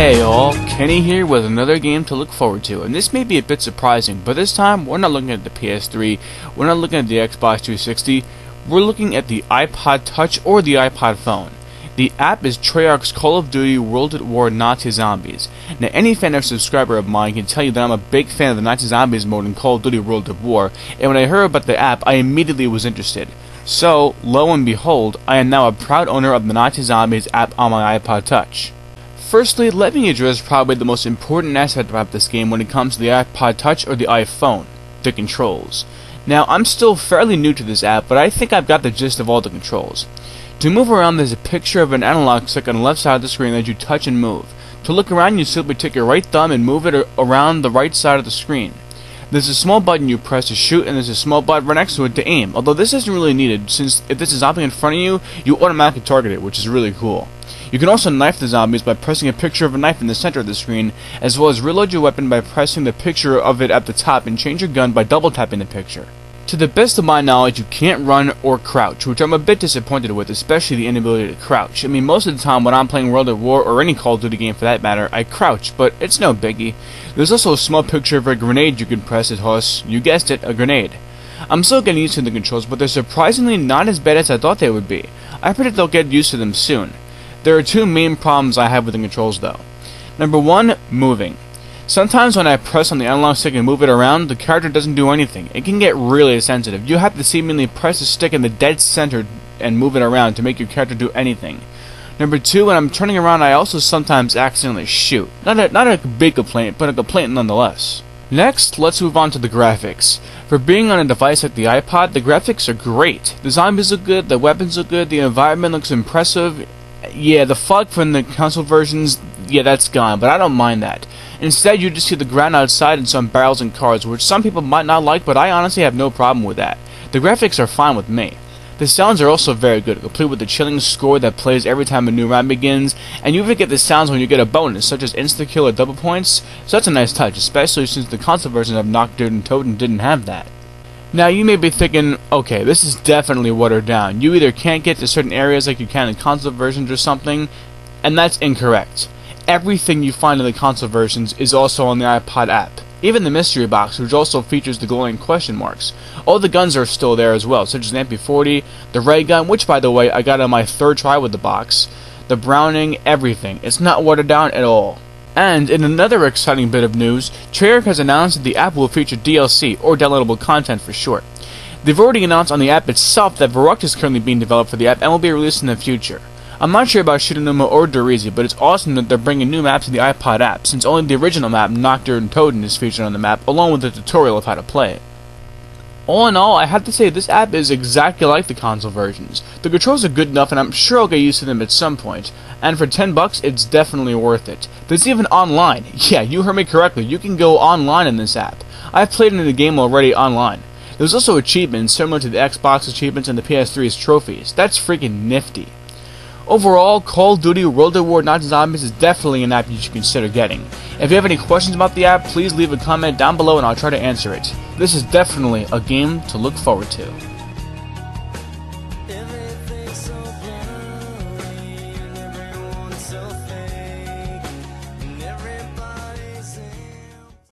Hey all, Kenny here with another game to look forward to, and this may be a bit surprising, but this time we're not looking at the PS3, we're not looking at the Xbox 360, we're looking at the iPod Touch or the iPod phone. The app is Treyarch's Call of Duty World at War Nazi Zombies. Now any fan or subscriber of mine can tell you that I'm a big fan of the Nazi Zombies mode in Call of Duty World at War, and when I heard about the app I immediately was interested. So, lo and behold, I am now a proud owner of the Nazi Zombies app on my iPod Touch. Firstly, let me address probably the most important aspect about this game when it comes to the iPod Touch or the iPhone, the controls. Now, I'm still fairly new to this app, but I think I've got the gist of all the controls. To move around, there's a picture of an analog stick on the left side of the screen that you touch and move. To look around, you simply take your right thumb and move it around the right side of the screen. There's a small button you press to shoot, and there's a small button right next to it to aim, although this isn't really needed, since if this is zombie in front of you, you automatically target it, which is really cool. You can also knife the zombies by pressing a picture of a knife in the center of the screen, as well as reload your weapon by pressing the picture of it at the top and change your gun by double tapping the picture. To the best of my knowledge, you can't run or crouch, which I'm a bit disappointed with, especially the inability to crouch. I mean, most of the time when I'm playing World at War, or any Call of Duty game for that matter, I crouch, but it's no biggie. There's also a small picture of a grenade you can press to toss, you guessed it, a grenade. I'm still getting used to the controls, but they're surprisingly not as bad as I thought they would be. I predict I'll get used to them soon. There are two main problems I have with the controls though. Number one, moving. Sometimes when I press on the analog stick and move it around, the character doesn't do anything. It can get really sensitive. You have to seemingly press the stick in the dead center and move it around to make your character do anything. Number two, when I'm turning around, I also sometimes accidentally shoot. Not a big complaint, but a complaint nonetheless. Next, let's move on to the graphics. For being on a device like the iPod, the graphics are great. The zombies look good, the weapons look good, the environment looks impressive. Yeah, the fog from the console versions, yeah, that's gone, but I don't mind that. Instead, you just see the ground outside and some barrels and cars, which some people might not like, but I honestly have no problem with that. The graphics are fine with me. The sounds are also very good, complete with the chilling score that plays every time a new round begins, and you even get the sounds when you get a bonus, such as insta-kill or double points, so that's a nice touch, especially since the console version of Knocked Dirt and Totem didn't have that. Now, you may be thinking, okay, this is definitely watered down. You either can't get to certain areas like you can in console versions or something, and that's incorrect. Everything you find in the console versions is also on the iPod app. Even the mystery box, which also features the glowing question marks. All the guns are still there as well, such as an MP40, the ray gun, which by the way I got on my third try with the box, the Browning, everything. It's not watered down at all. And in another exciting bit of news, Treyarch has announced that the app will feature DLC, or downloadable content for short. They've already announced on the app itself that Varrock is currently being developed for the app and will be released in the future. I'm not sure about Shiranuma or Dorizi, but it's awesome that they're bringing new maps to the iPod app, since only the original map, Knocked Dirt and Totem, is featured on the map, along with a tutorial of how to play it. All in all, I have to say this app is exactly like the console versions. The controls are good enough, and I'm sure I'll get used to them at some point. And for $10, it's definitely worth it. There's even online. Yeah, you heard me correctly. You can go online in this app. I've played in the game already online. There's also achievements similar to the Xbox achievements and the PS3's trophies. That's freaking nifty. Overall, Call of Duty World at War Nazi Zombies is definitely an app you should consider getting. If you have any questions about the app, please leave a comment down below and I'll try to answer it. This is definitely a game to look forward to.